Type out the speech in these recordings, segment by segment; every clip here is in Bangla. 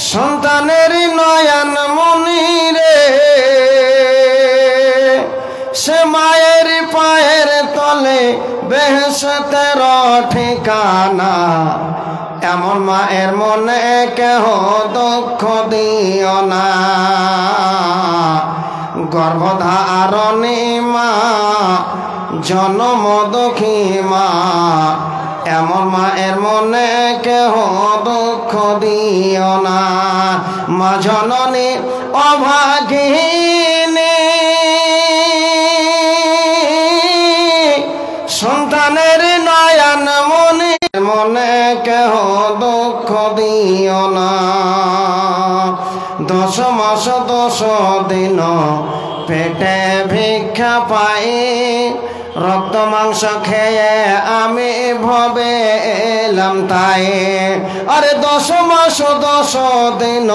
সন্তানের নয়ন মনি রে সে মায়ের পায়ের তলে বেহেশতের ঠিকানা। এমন মায়ের মনে কেহ দুঃখ দিও না। গর্ভধারণী মা জনম দুঃখী মা, এমন মায়ের মনে কেহ দুঃখ দিও না। মা জননী অভাগিনী সন্তানের নয়ন মনি মনে কেহ দুঃখ দিও না। 10 মাস 10 দিন পেটে ভিক্ষা পাই, রক্ত মাংস খেয়ে আমি ভবে এলাম তাই। আরে 10 মাস 10 দিন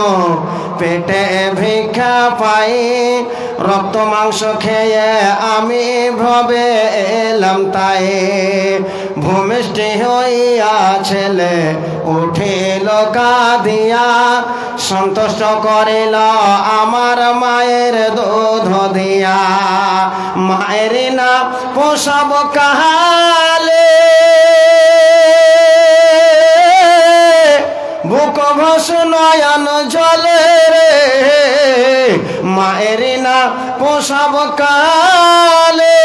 পেটে ভিক্ষা পাই, রক্ত মাংস খেয়ে আমি ভবে এলাম তাই। ভূমিষ্ঠি হইয়া ছেলে উঠিল কাঁদিয়া, সন্তুষ্ট করিল আমার মায়ের দুধ দিয়া। মায়ের না পোষাব কাহালে, বুক ভাস নয়ন জলে রে। মায়ের না পোষাব কালে,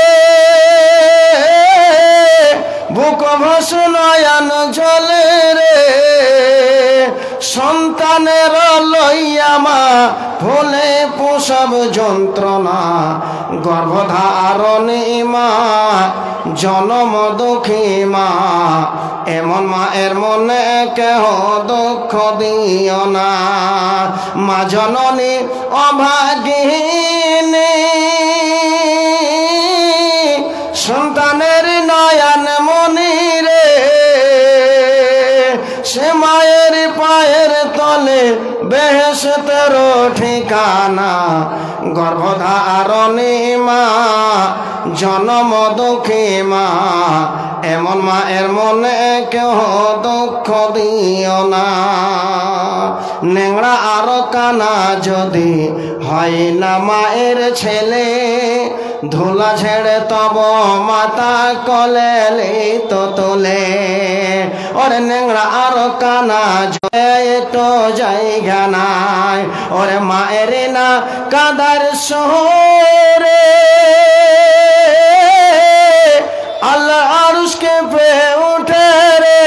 বুক ভাস নয়ন জলে রে। সন্তানের লইয়া মা ভুলে পোষাব যন্ত্রণা। গর্ভধারণী মা জনম দুঃখী মা, এমন মায়ের মনে কেহ দুঃখ দিও না। মা জননী অভাগিনী সন্তানের নয়ন মনি রে সে মায়ের পায়ের তলে বেহেশতের ঠিকানা। গর্ভধারণী মা জনম দুঃখী মা, এমন মায়ের মনে কেহ দুঃখ দিও না। নেংড়া আর কানা যদি হয় না মায়ের ছেলে, ধুলা ঝেড়ে তব মাতা কলে তো তোলে। ওরে নেংড়া আর কানা তো জায়গা নাই, ওরে মায়ের না কাদার শহরে আল্লাহ আরশকে পে উঠে রে।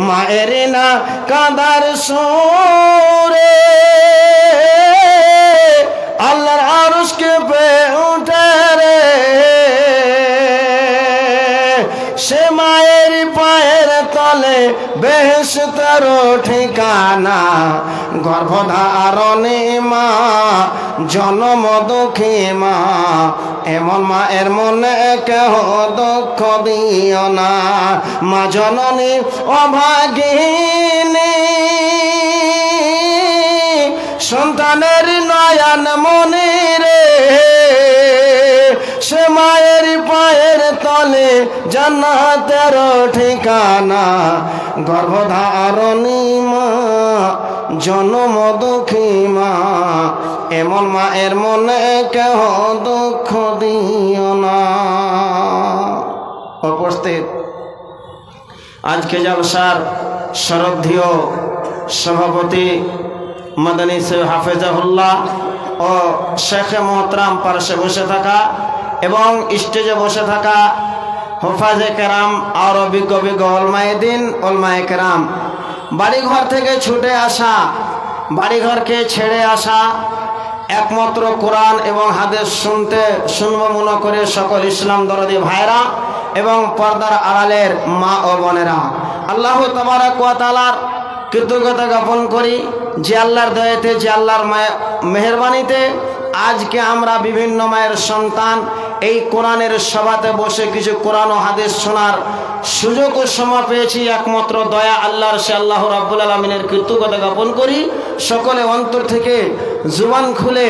মায়ের না কাদার শহরে আল্লাহর আরশকে পে উঠে রে। সে মায়ের পায়ের তলে বেহেশতের ঠিকানা। গর্ভধারণী মা জনম দুঃখী মা, এমন মায়ের মনে কেহ দুঃখ দিও না। মা জননী অভাগিনী সন্তানের নয়ন মনি রে সে মায়ের পায়ের তলে জান্নাতের ঠিকানা। গর্ভধারণী মা জনম দুঃখী মা, এমন মায়ের মনে কেহ দুঃখ দিও না। উপস্থিত আজকে জলসার শ্রদ্ধেয় সভাপতি মাদানী সাহেব হাফেজাহুল্লাহ ও শেখে মোহতরাম পার্শ্বে বসে থাকা এবং স্টেজে বসে থাকা হুফাজে কেরাম আর বিজ্ঞ ওলমায়ে দ্বীন ওলমায়ে কেরাম, বাড়িঘর থেকে ছুটে আসা, বাড়িঘরকে ছেড়ে আসা, একমাত্র কোরআন এবং হাদিস শুনব মনে করে সকল ইসলাম দরদি ভাইরা এবং পর্দার আড়ালের মা ও বোনেরা, আল্লাহ তাবারক ওয়া তাআলার কৃতজ্ঞতা জ্ঞাপন করি যে আল্লাহর দয়াতে, যে আল্লাহর মেহেরবানিতে আজকে আমরা বিভিন্ন মায়ের সন্তান এই কোরআনের সভাতে বসে কিছু কোরআন ও হাদিস শোনার সুযোগ ও সময় পেয়েছি। একমাত্র দয়া আল্লাহর, সে আল্লাহ রাব্বুল আলামিনের কৃতজ্ঞতা জ্ঞাপন করি। সকলে অন্তর থেকে জুবান খুলে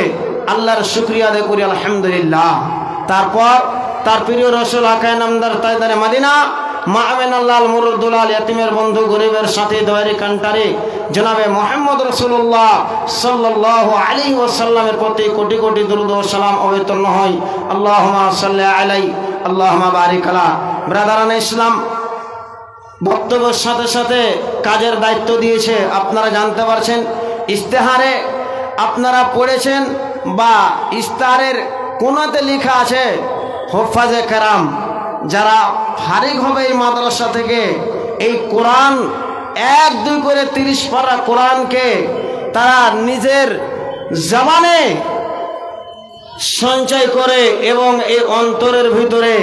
আল্লাহর শুকরিয়া আদায় করি আলহামদুলিল্লাহ। তারপর তার প্রিয় রাসূল আকায়ে নামদার তাজদারে মদিনা মা'মিনাল্লাল মুরুদ্দুলাল ইয়াতিমের বন্ধু গরিবের সাথী দয়ারি কান্টারি জনাবে মুহাম্মদ রাসূলুল্লাহ সাল্লাল্লাহু আলাইহি ওয়াসাল্লামের প্রতি কোটি কোটি দরুদ ও সালাম অবতীর্ণ হয়। আল্লাহুম্মা সাল্লি আলাইহি আল্লাহুম্মা বারিক আলা। ব্রাদারান ইসলাম, বক্তব্যের সাথে সাথে কাজের দায়িত্ব দিয়েছে। আপনারা জানতে পারছেন, ইস্তেহারে আপনারা পড়েছেন বা ইস্তেহারের কোনাতে লেখা আছে হুফাজে কেরাম যারা ফারিগ হবে এই মাদ্রাসা থেকে, এই কোরআন 1-2 করে 30 পারা কোরআনকে তারা নিজের জবানে সঞ্চয় করে এবং এই অন্তরের ভিতরে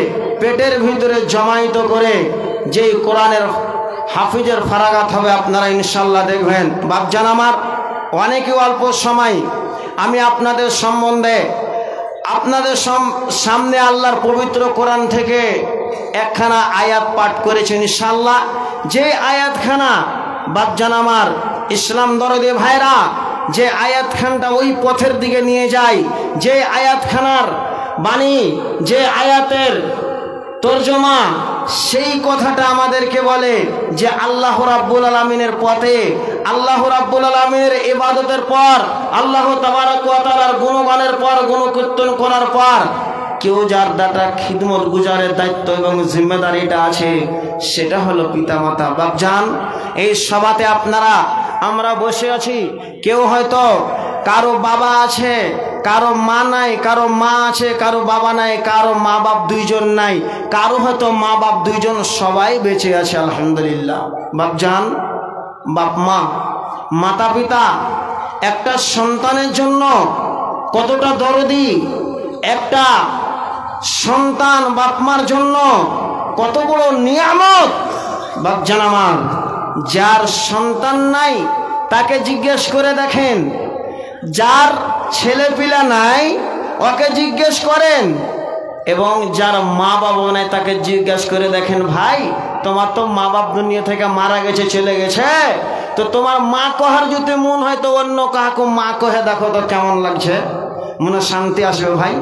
পেটের ভিতরে জমায়িত করে যেই কোরআনের হাফিজের ফারাগাত হবে আপনারা ইনশাল্লাহ দেখবেন। বাপজান আমার, অনেকে অল্প সময় আমি আপনাদের সম্বন্ধে আপনাদের সামনে আল্লাহর পবিত্র কোরআন থেকে একখানা আয়াত পাঠ করেছি ইনশাল্লাহ। যে আয়াতখানা বাপজান আমার ইসলাম দরদি ভাইরা, যে আয়াতখানটা ওই পথের দিকে নিয়ে যায়, যে আয়াতখানার বাণী, যে আয়াতের তর্জমা, সেই কথাটা আমাদেরকে বলে যে আল্লাহ রাব্বুল আলামিনের পথে, আল্লাহ রাব্বুল আলামিনের ইবাদতের পর, আল্লাহ তাবারক ওয়া তাআলার গুণগানের পর, গুণকীর্তন করার পর কেউ যার দাতা খিদমত গুজারের দায়িত্ব এবং জিম্মেদারি এটা আছে, সেটা হলো পিতামাতা। বাপজান, এই সভাতে আপনারা আমরা বসে আছি, কেউ হয়তো কারো বাবা আছে, কারো মা নাই, কারো মা আছে, কারো বাবা নাই, কারো মা বাপ 2 জন নাই, কারো হয়তো মা বাপ 2 জন, সবাই বেঁচে আছে আলহামদুলিল্লাহ। বাপজান, বাপ মা, মাতা পিতা একটা সন্তানের জন্য কতটা দরদি, একটা সন্তান বাপ মার জন্য কত বড় নিয়ামত। বাপজান আমার, যার সন্তান নাই তাকে জিজ্ঞেস করে দেখেন, যার ছেলে পিলা নাই ওকে জিজ্ঞেস করেন, এবং যার মা বাবা নাই তাকে জিজ্ঞেস করে দেখেন, ভাই তোমার তো মা বাপ দুনিয়া থেকে মারা গেছে, চলে গেছে, তো তোমার মা কহার যদি মন হয় তো অন্য কাহাকে মা কহে দেখো তো কেমন লাগছে, মনে শান্তি আসবে ভাই?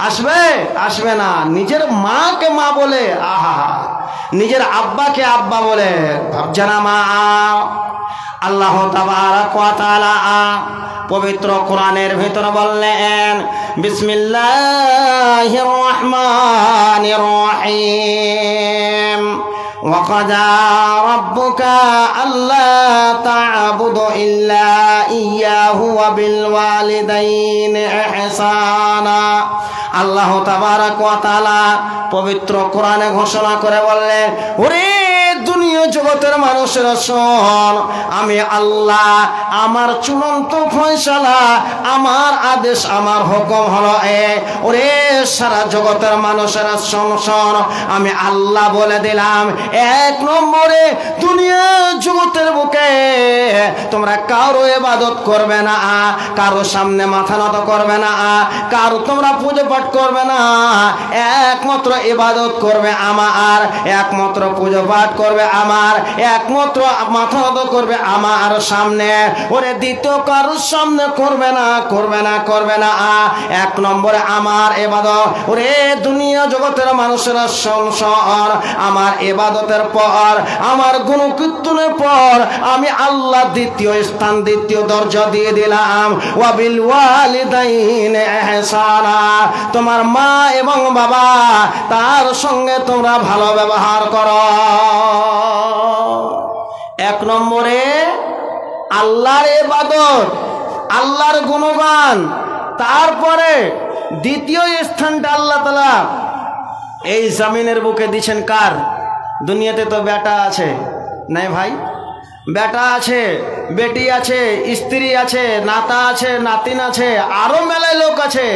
আসবে? আসবে না। নিজের মাকে মা বলে, আহা, নিজের আব্বাকে আব্বা বলে। ভাবজানা মা, আল্লাহ তাবারক ওয়া তাআলা পবিত্র কোরআনের ভিতর বললেন, বিসমিল্লাহির রহমানির রহিম, ওয়া ক্বাদা রাব্বুকা আল্লা তা'বুদু ইল্লা ইয়্যাহু ওয়া বিল ওয়ালিদাইনি ইহসানা। আল্লাহ তাবারক ওয়া তাআলা পবিত্র কোরআনে ঘোষণা করে বললেন, ওরে দুনিয়া জগতের মানুষেরা শোন, আমি আল্লাহ, আমার চূড়ান্ত ফয়সালা, আমার আদেশ, আমার হুকুম হলো ওরে সারা জগতের মানুষেরা শোন শোন, আমি আল্লাহ বলে দিলাম, 1 নম্বরে দুনিয়া জগতের বুকে তোমরা কারো ইবাদত করবে না, কারো সামনে মাথা নত করবে না, কারো তোমরা পুজো পাঠ করবে না, একমাত্র ইবাদত করবে আমার, একমাত্র পুজো পাঠ করবে আমার, একমাত্র মাথা নত করবে আমার সামনে। ওরে দ্বিতীয় কারোর সামনে করবে না, করবে না, করবে না। 1 নম্বরে আমার ইবাদত। ওরে দুনিয়া জগতের মানুষেরা সংসার, আমার ইবাদতের পর, আমার গুণকীর্তনের পর আমি আল্লাহ দ্বিতীয় স্থান, দ্বিতীয় দরজা দিয়ে দিলাম, ওয়া বিল ওয়ালিদাইনি ইহসানা। তোমার মা এবং বাবা, তার সঙ্গে তোমরা ভালো ব্যবহার করো। 1 নম্বরে আল্লাহর ইবাদত, আল্লাহর গুণগান, তারপরে দ্বিতীয় স্থানটা আল্লাহ তাআলা এই জমিনের বুকে দিচ্ছেন কার? দুনিয়াতে তো বেটা আছে, নাই ভাই? বেটা আছে, বেটি আছে, স্ত্রী আছে, নাতা আছে, নাতিন আছে, আরো মেলায় লোক আছে,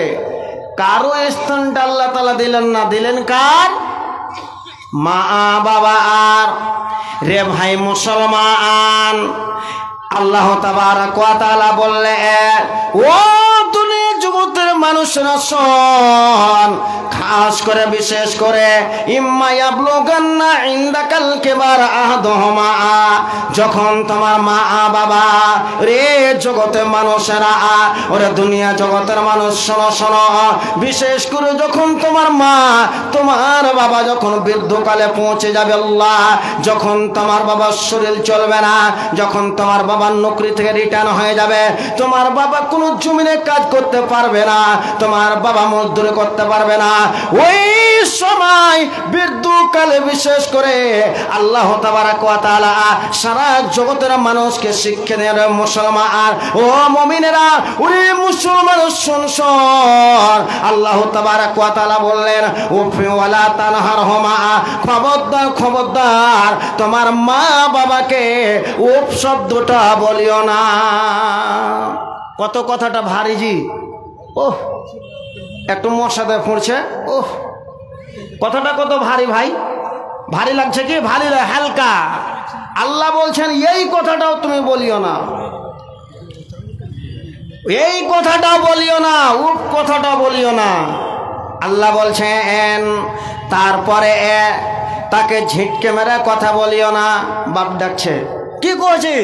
কারো স্থানটা আল্লাহ তাআলা দিলেন না, দিলেন কার? মা বাবা। আর রে ভাই মুসলমান, আল্লাহ তাবারক ওয়া তাআলা বললেন, ও দুনিয়া জগতের মানুষরা শোন, খাস করে বিশেষ করে ইম্মা ইয়াবলুগান্না ইনদাকাল কিবার আহাদুহুমা, যখন তোমার মা বাবা রে জগতের মানুষেরা ওরে দুনিয়া জগতের মানুষ শোনো শোনো, বিশেষ করে যখন তোমার মা তোমার বাবা যখন বৃদ্ধকালে পৌঁছে যাবে আল্লাহ, যখন তোমার বাবার শরীর চলবে না, যখন তোমার বাবার নৌকরি থেকে রিটার্ন হয়ে যাবে, তোমার বাবা কোনো জমিনে কাজ করতে পারবে না, তোমার বাবা মজদুরি করতে পারবে না, ওই সময় বৃদ্ধকালে বিশেষ করে আল্লাহ তাবারাক ওয়া তাআলা সারা জগতের মানুষকে শিক্ষা দেন মুসলমান ও মুমিনেরা, ওরে মুসলমান শুন শুন, আল্লাহ তাবারাক ওয়া তাআলা বললেন উফি ওয়ালা তানহারহুমা, খবরদার খবরদার তোমার মা বাবাকে উফ শব্দটা বলিও না। কত কথাটা ভারী জি, ওহ একটু মশাতে পড়ছে, ওহ কথাটা কত ভারী ভাই, ভারী লাগছে কি? ভারী হালকা। আল্লাহ বলছেন এই কথাটাও তুমি বলিও না, এই কথাটা বলিও না, উপ কথাটা বলিও না। আল্লাহ বলছেন তারপরে তাকে ঝিটকে মেরে কথা বলিও না। বাপ ডাকছে, কি করছি?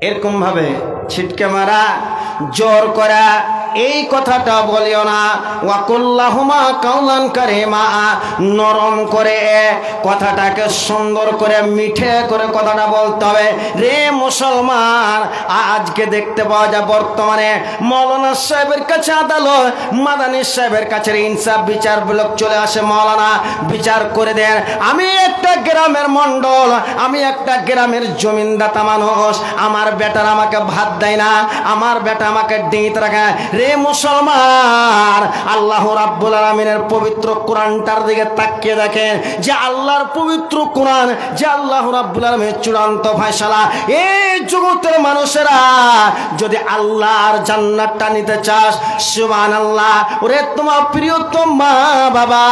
এরকম ভাবে ছিটকে মারা, জোর করা, এই কথাটা বলিও না। ওয়াকুল্লাহুমা কাওলান কারীমা, নরম করে কথাটাকে সুন্দর করে মিঠে করে কথাটা বলতে হবে রে মুসলমান। আজকে দেখতে পাওয়া যায় বর্তমানে মৌলানা সাহেবের কাছে আদালত, মাদানী সাহেবের কাছে ইনসাফ বিচার ব্লক চলে আসে, মৌলানা বিচার করে দেন। আমি একটা গ্রামের মন্ডল, আমি একটা গ্রামের জমিনদাতা মানুষ, আমার বেটার আমাকে ভাত দেয় না, আমার বেটা আমাকে ডিঁত রাখে রে মুসলমান। আল্লাহ রাব্বুল আলামিনের পবিত্র কোরআনটার দিকে তাকিয়ে দেখেন যে আল্লাহর পবিত্র কোরআন, যে আল্লাহ রাব্বুল আলামিনের চূড়ান্ত ফয়সালা। এই জগতের মানুষেরা যদি আল্লাহর জান্নাতটা নিতে চাস, সুবহানাল্লাহ, ওরে তোমার প্রিয়তম মা বাবা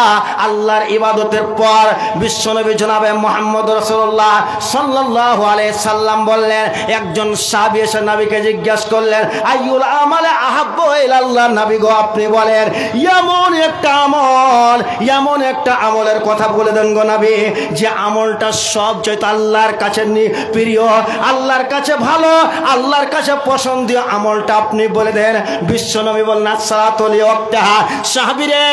আল্লাহর ইবাদতের পর বিশ্বনবী জনাবে মুহাম্মদ রাসূলুল্লাহ সাল্লাল্লাহু আলাইহি সাল্লাম বললেন, একজন সাহাবী এসে নবীকে জিজ্ঞাসা করলেন আইয়ুল আমালে আহাব্বু ইলাল্লাহ, নবী গো আপনি বলেন এমন একটা আমল, এমন একটা আমলের কথা বলে দেন গো নবী, যে আমলটা সবচেয়ে আল্লাহর কাছে প্রিয়, আল্লাহর কাছে ভালো, আল্লাহর কাছে পছন্দীয় আমলটা আপনি বলে দেন। বিশ্বনবী বললেন আসসালাতু লিওয়াক্তিহা। সাহাবী রে,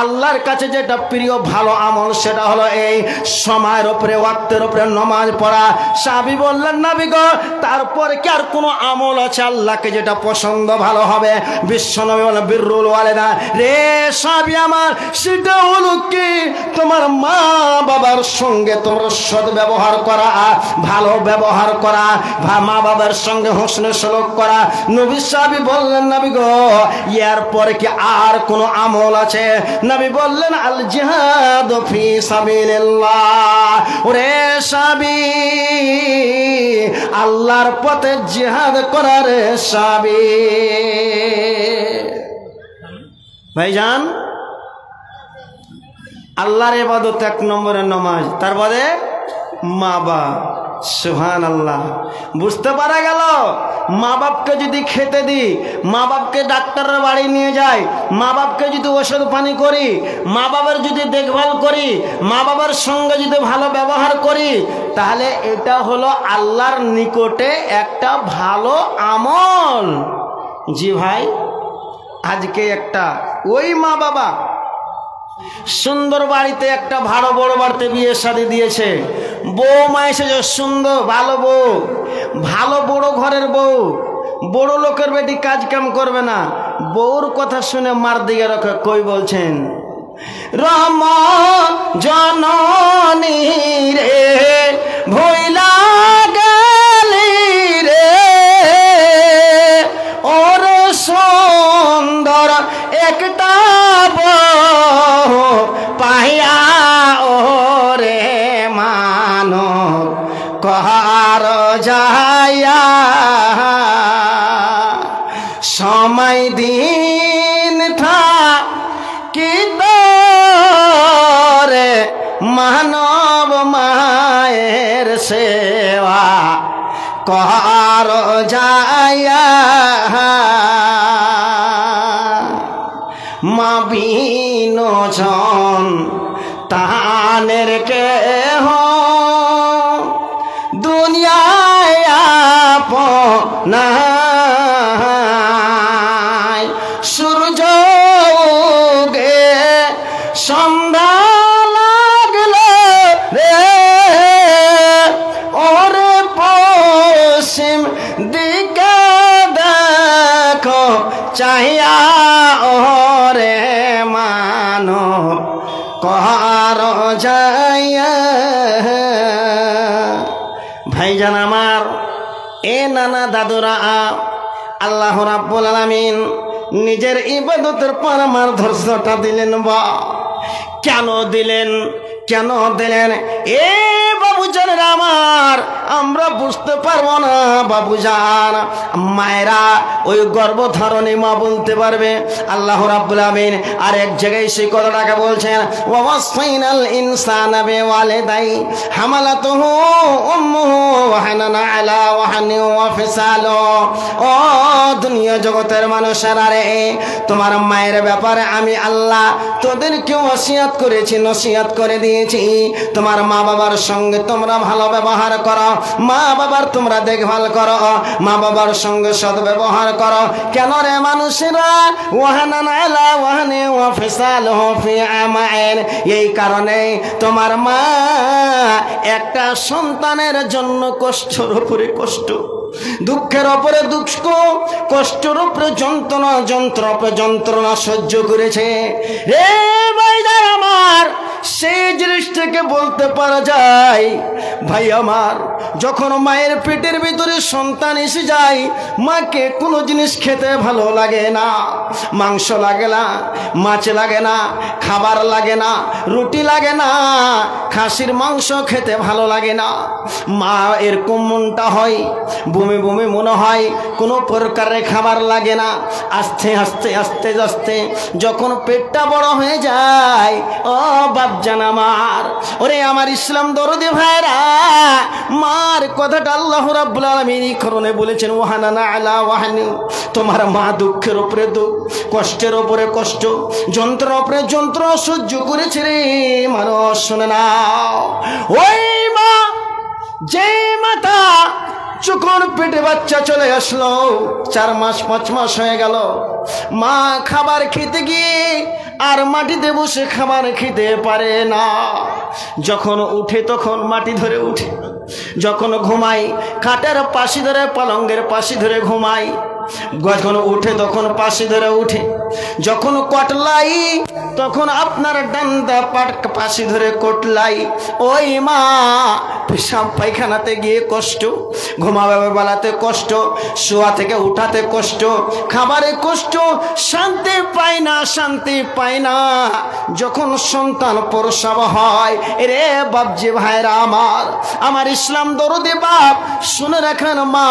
আল্লাহর কাছে যেটা প্রিয় ভালো আমল সেটা হলো এই সময়ের উপরে ওয়াক্তের উপরে নামাজ পড়া। সাহাবী বললেন নবী গো তারপরে কি আর কোনো আমল আছে আল্লাহকে যেটা পছন্দ ভালো হবে? বিশ্বনবী বললেন বিররুল ওয়ালিদা। রে সাহাবী আমার, সেটা হলো কি তোমার মা বাবার সঙ্গে তোমার সৎ ব্যবহার করা, ভালো ব্যবহার করা, মা বাবার সঙ্গে হোসনে সলুক করা। নবী সাহাবী বললেন নবী গো এরপরে কি আর কোনো আমল আছে? নবী বললেন আল জিহাদ ফি সাবিলিল্লাহ। ওরে সাহাবী, আল্লাহর পথে জিহাদ করার সাহাবী। ভাইজান, আল্লাহর ইবাদত এক নম্বরে নামাজ, তারপরে মা বাপ। সুবহানাল্লাহ, বুঝতে পারা গেল মা বাপকে যদি খেতে দিই, মা বাপকে ডাক্তারের বাড়ি নিয়ে যাই, মা বাপকে যদি ওষুধ পানি করি, মা বাবার যদি দেখভাল করি, মা বাবার সঙ্গে যদি ভালো ব্যবহার করি, তাহলে এটা হলো আল্লাহর নিকটে একটা ভালো আমল। জি ভাই, আজকে একটা ওই মা বাবা সুন্দর বাড়িতে একটা ভালো বড় বাড়িতে বিয়ে শাদী দিয়েছে, বউ মা এসেছে সুন্দর ভালো বউ, ভালো বড় ঘরের বউ, বড় লোকের বেটি কাজ কাম করবে না, বউর কথা শুনে মার দিকে রাখে কই বলছেন রাম জননী রে ভইলা গেলি রে, ওর সুন্দর একটা বউ পাইয়া ওরে মানব কহার যাইয়া, সময় দিন থাকি তোরে মানব মায়ের সেবা কহার যাইয়া, মা বিনোজন তানের কে দুনিয়ায় আপনার সূর্য উগে সন্ধ্যা লাগলো রে ওরে পশ্চিম দিকে দেখো চাহিয়া ওরে মানব কর যাইয়া। ভাইজান আমার, এ নানা দাদুরা, আল্লাহ রাব্বুল আলামিন নিজের ইবাদতের পরমার্থটা দিলেন। বা কেন দিলেন, কেন দিলেন? এ বাবুজান আমার, আমরা বুঝতে পারবো না বাবুজান। মায়েরা ওই গর্ভধারণী মা বলতে পারবে। আল্লাহ রাব্বুল আলামিন আর এক জায়গায় সেই কথাটাকে বলছেন, ওয়াসাইনাল ইনসানা বিওয়ালিদাই হামালাতুহু উম্মুহু ওয়াহানান আলা ওয়াহানি ওয়া ফিসালু। ও দুনিয়া জগতের মানুষেরা রে, তোমার মায়ের ব্যাপারে আমি আল্লাহ তোদেরকে ওসিয়ত করেছি, নসিহত করে দিয়েছি। তোমার মা বাবার সঙ্গে তোমরা ভালো ব্যবহার করো, মা বাবার তোমরা দেখভাল করো, মা বাবার সঙ্গে সদ্ব্যবহার করো। কেন রে মানুষেরা? ওয়াহানান আলা ওয়াহানি ওয়া ফিসালুহু ফি আমাইন। এই কারণে তোমার মা একটা সন্তানের জন্য কষ্টের উপরে কষ্ট, দুঃখের উপরে দুঃখ, কষ্টের উপরে যন্ত্রণা, যন্ত্র উপরে যন্ত্রণা সহ্য করেছে রে ভাইজান আমার। সেই জিনিসটাকে বলতে পারা যায়। ভাই আমার, যখন মায়ের পেটের ভিতরে সন্তান এসে যায়, মাকে কোনো জিনিস খেতে ভালো লাগে না। মাংস লাগে না, মাছ লাগে না, খাবার লাগে না, রুটি লাগে না, খাসির মাংস খেতে ভালো লাগে না। মা এরকম মনটা হয়, বমি বমি মনে হয়, কোনো প্রকারের খাবার লাগে না। আস্তে আস্তে আস্তে আস্তে যখন পেটটা বড় হয়ে যায়, ও বাপজান আমার, ওরে আমার ইসলাম দরদি ভাইরা, মার কথাটা আল্লাহ রাব্বুল আলামিন এই কারণে বলেছেন, ওয়াহানান আলা ওয়াহানি। তোমার মা দুঃখের উপরে দুঃখ, কষ্টের উপরে কষ্ট, যন্ত্রণার উপরে যন্ত্রণা সহ্য করেছে রে মানুষ। শুনে নাও, ওই মা, যে মাতা যখন পেটে বাচ্চা চলে আসলো, 4 মাস 5 মাস হয়ে গেল, মা খাবার খেতে গিয়ে আর মাটিতে বসে খাবার খেতে পারে না। যখন উঠে তখন মাটি ধরে উঠে, যখন ঘুমাই খাটের পাশে ধরে, পালঙ্গের পাশে ধরে ঘুমাই, যখন উঠে তখন পাশে ধরে উঠে, যখন কটলাই তখন আপনার ডান্ডা পাশে ধরে কটলাই। ওই মা পেশাব পায়খানাতে গিয়ে কষ্ট, ঘুমাবে বেলাতে কষ্ট, শোয়া থেকে উঠাতে কষ্ট, খাবারে কষ্ট, শান্তি পায় না, শান্তি পায় না। যখন সন্তান প্রসব হয়, রে বাপজি ভাইরা আমার, আমার ইসলাম দরদি বাপ শুনে রাখেন, মা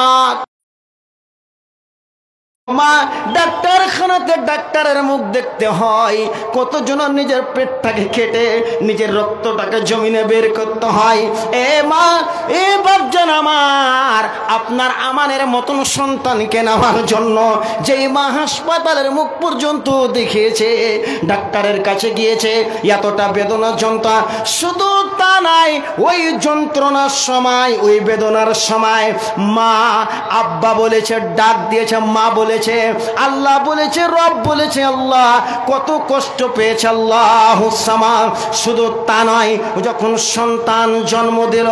ডাক্তারখানাতে ডাক্তারের মুখ দেখতে হয়, কতজন নিজের পেটটাকে কেটে নিজের রক্তটাকে জমিনে বের করতে হয়। এ মা, এ বাপজান আমার, আপনার আমানের মতন সন্তানকে নেওয়ার জন্য যেই মা হাসপাতালের মুখ পর্যন্ত দেখিয়েছে, ডাক্তারের কাছে গিয়েছে, এতটা বেদনা যন্ত্রণা, শুধু তা নাই, ওই যন্ত্রণার সময়, ওই বেদনার সময় মা আব্বা বলেছে, ডাক দিয়েছে, মা বলেছে, আল্লাহ বলেছে, রব বলেছে, আল্লাহ কত কষ্ট পেয়েছে আল্লাহু সামাদ। শুধু তা নয়, যখন সন্তান জন্ম দিল,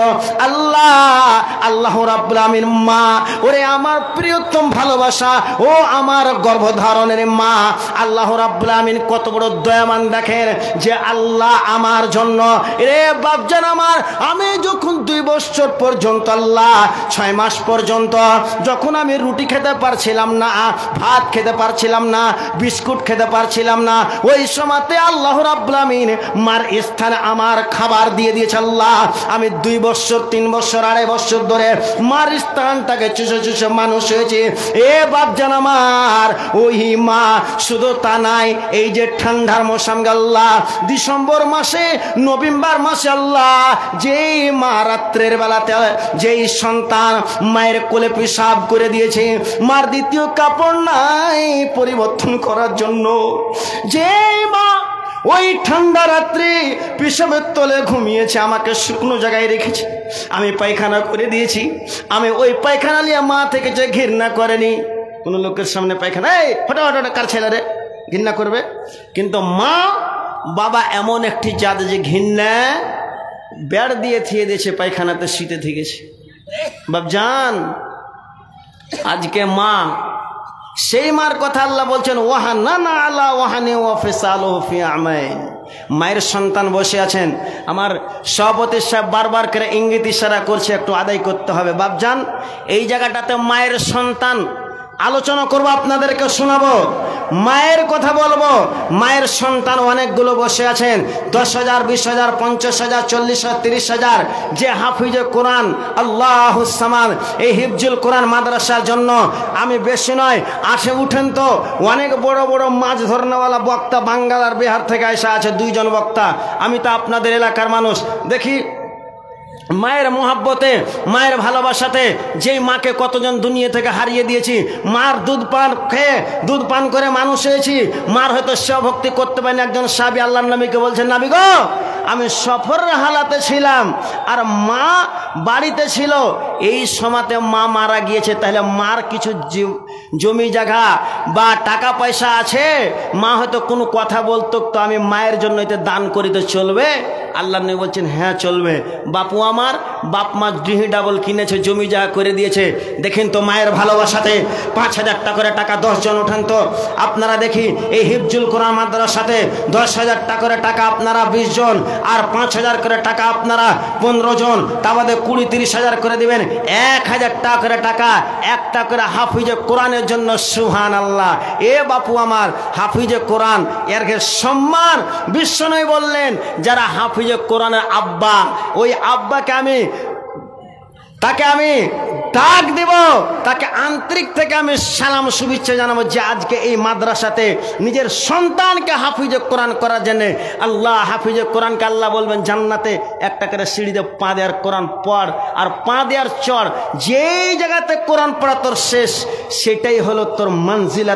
আল্লাহ রাব্বুল আমিন মা, ওরে আমার প্রিয়তম ভালোবাসা, ও আমার গর্ভধারণের মা, আল্লাহ রাব্বুল আমিন কত বড় দয়াবান দেখেন, যে আল্লাহ আমার জন্য, রে বাপজান আমার, আমি যখন 2 বছর পর্যন্ত, আল্লাহ 6 মাস পর্যন্ত যখন আমি রুটি খেতে পারছিলাম না, ভাত খেতে পারছিলাম না, বিস্কুট খেতে পারছিলাম না, ওই সময়তে আল্লাহ রাব্বুল আমিন মার স্থানে আমার খাবার দিয়ে দিয়েছে। আল্লাহ, আমি 2 বছর 3 বছর 2.5 বছর ধরে মার স্থানটাকে চুষে চুষে মানুষ হয়েছে। এ বাপজান আমার, ওই মা, শুধু তা নাই, এই যে ঠান্ডার মৌসুম, আল্লাহ ডিসেম্বর মাসে, নভেম্বর মাসে, আল্লাহ যেই মা রাত্রের বেলাতে যেই সন্তান মায়ের কোলে পেশাব করে দিয়েছে, মার দ্বিতীয় কাপড় নাই পরিবর্তন করার জন্য, যে মা ওই ঠান্ডা রাত্রে পেশাবের তলে ঘুমিয়েছে, আমাকে শুকনো জায়গায় রেখেছে, আমি পায়খানা করে দিয়েছি। আমি ওই পায়খানা নিয়ে মা থেকে যে ঘৃণা করেনি, কোনো লোকের সামনে পায়খানা, এই হঠাৎ কার ছেলে রে, ঘৃণা করবে। কিন্তু মা বাবা এমন একটি জাত যে ঘৃণা বেড় দিয়ে থিয়ে দিয়েছে, পায়খানাতে শীতে থেকেছে। বাপজান, আজকে মা, সেই মার কথা আল্লাহ বলছেন, ওয়াহানা আলা ওয়াহানি ওয়া ফিসালুহু ফি আমাইন। মায়ের সন্তান বসে আছেন, আমার সভাপতি সাহেব বারবার করে ইঙ্গিত ইশারা করছে, একটু আদায় করতে হবে। বাপজান, এই জায়গাটাতে মায়ের সন্তান আলোচনা করবো, আপনাদেরকে শোনাবো, মায়ের কথা বলবো। মায়ের সন্তান অনেকগুলো বসে আছেন, 10,000, 20,000, 50,000, 40,000, 30,000 যে হাফিজে কোরআন, আল্লাহুস সামাদ, এই হিফজুল কোরআন মাদ্রাসার জন্য আমি বেশি নয়, আসে উঠেন তো অনেক বড় বড় মাছ ধরনেওয়ালা বক্তা বাঙ্গাল আর বিহার থেকে এসে আছে, 2 জন বক্তা। আমি তো আপনাদের এলাকার মানুষ, দেখি মায়ের মোহাব্বতে, মায়ের ভালোবাসাতে যেই মাকে কতজন দুনিয়া থেকে হারিয়ে দিয়েছি। মার দুধ পান খেয়ে, দুধ পান করে মানুষ হয়েছি। মার হয়তো সেবা করতে পারেনি। একজন সাহাবী আল্লাহর নবীকে বলছেন, নবী গো, আমি সফরের হালাতে ছিলাম আর মা বাড়িতে ছিল, এই সময়তে মা মারা গিয়েছে, তাহলে মার কিছু জমি জায়গা বা টাকা পয়সা আছে, মা হয়তো কোনো কথা বলতো, তো আমি মায়ের জন্য এতে দান করিতে চলবে? আল্লাহ নবী বলছেন, হ্যাঁ চলবে। বাপু আমার, বাপ মা ডিহি ডাবল কিনেছে, জমি জায়গা করে দিয়েছে। দেখেন তো মায়ের ভালোবাসাতে 5,000 টাকা করে টাকা 10 জন ওঠেন তো আপনারা, দেখি এই হিফজুল কোরআন মাদ্রাসাতে 10,000 টাকা করে টাকা আপনারা 20 জন, আর 5,000 করে টাকা আপনারা 15 জন, তা বাদে 20-30,000 করে দিবেন। 1,000 টাকা করে টাকা একটা করে হাফিজে কোরআনের জন্য। সুবহানাল্লাহ। এ বাপু আমার, হাফিজে কোরআন এর সম্মান বিশ্বনবী বললেন, যারা হাফিজে কোরআনের আব্বা, ওই আব্বাকে তাকে আমি ডাক দিব, তাকে আন্তরিক থেকে আমি সালাম শুভেচ্ছা জানাবো, যে আজকে এই মাদ্রাসাতে নিজের সন্তানকে হাফিজে কোরআন করার জন্য আল্লাহ, হাফিজে কোরআনকে আল্লাহ বলবেন জান্নাতে একটা করে সিঁড়িতে পা দেওয়ার কোরআন পড়, আর পা দেওয়ার চর, যেই জায়গাতে কোরআন পড়া তোর শেষ, সেটাই হলো তোর মঞ্জিলা,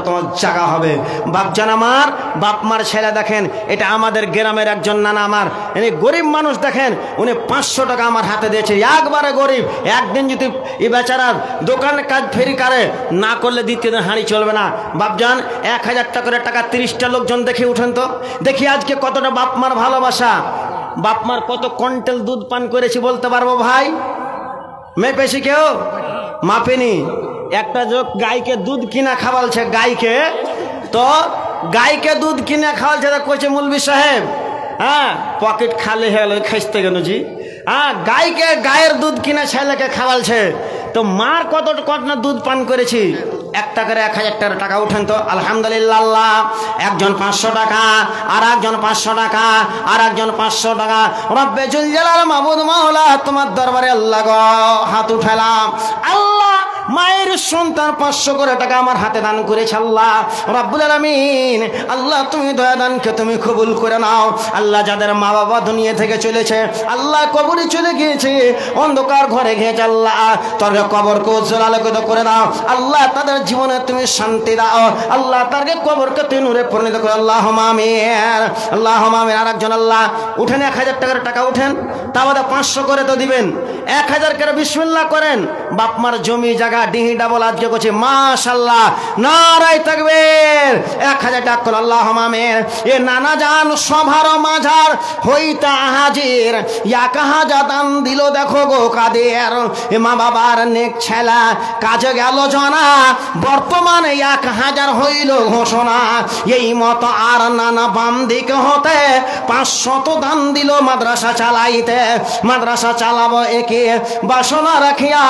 তোমার জায়গা হবে। বাপজান আমার, বাপ মার ছেলে দেখেন, এটা আমাদের গ্রামের একজন নানা আমার, উনি গরিব মানুষ, দেখেন উনি 500 টাকা আমার হাতে দিয়েছে, একবারে গরিব। একদিন যদি এই বেচারার দোকানে কাজ ফেরি করে না করলে দ্বিতীয় দিন হাঁড়ি চলবে না। বাপজান, 1,000 টাকা করে টাকা 30টা লোকজন দেখে উঠেন তো, দেখি আজকে কতটা বাপ মার ভালোবাসা। বাপ মার কত কন্টেল দুধ পান করেছি বলতে পারবো ভাই? মেপেছি কেউ? মাপেনি। একটা লোক গাইকে দুধ কিনা খাওয়ালছে, গাইকে দুধ কিনে খাওয়ালছে, কইছে মুলবি সাহেব, হ্যাঁ পকেট খালি হয়ে গেল, খাইতে গেল জি, হ্যাঁ গায়ের দুধ কিনে ছেলেকে খাওয়ালছে, তো মার কত না দুধ পান করেছি। একটা করে 1,000 টাকা উঠেন তো, আলহামদুলিল্লাহ। একজন 500 টাকা, আর একজন 500 টাকা, আর একজন 500 টাকা। রব্বে জুল জালাল মাবুদ মাওলা, তোমার দরবারে আল্লাহ গো হাত উঠালাম। আল্লাহ, মায়ের সন্তান 500 করে টাকা আমার হাতে দান করেছে। আল্লাহ রাব্বুল আলামিন, আল্লাহ তুমি দয়া দানকে তুমি কবুল করে নাও। আল্লাহ, যাদের মা বাবা দুনিয়া থেকে চলেছে, আল্লাহ কবরে চলে গিয়েছে, অন্ধকার ঘরে গিয়েছে, আল্লাহ তাদের কবরকে উজ্জ্বল আলোকিত করে দাও। আল্লাহ, তাদের জীবনে তুমি শান্তি দাও। আল্লাহ, তাদের কবরকে তুমি নূরে পরিণত করো। আল্লাহুম্মা আমিন, আল্লাহুম্মা আমিন। আর একজন, আল্লাহ উঠেন 1,000 টাকার টাকা উঠেন, তা বাদে 500 করে তো দিবেন, 1,000 করে বিসমিল্লাহ করেন। বাপ মার জমি জায়গা ডিহি ডাবল আজকে করছে, মাশাআল্লাহ, নারায়ে তাকবীর। 1,000 টাকা করে আল্লাহুম্মা আমিন। এ নানা জান সভার মাঝার হইতা হাজির, 1,000 দান দিল দেখো গো কাদের। এ মা বাবার নেক ছেলা কাজে গেল জনা, বর্তমানে 1,000 হইল ঘোষণা। এই মতো আর নানা বাম দিক হতে 500 দান দিল মাদ্রাসা চালাইতে। মাদ্রাসা চালাবো একে বাসনা রাখিয়া,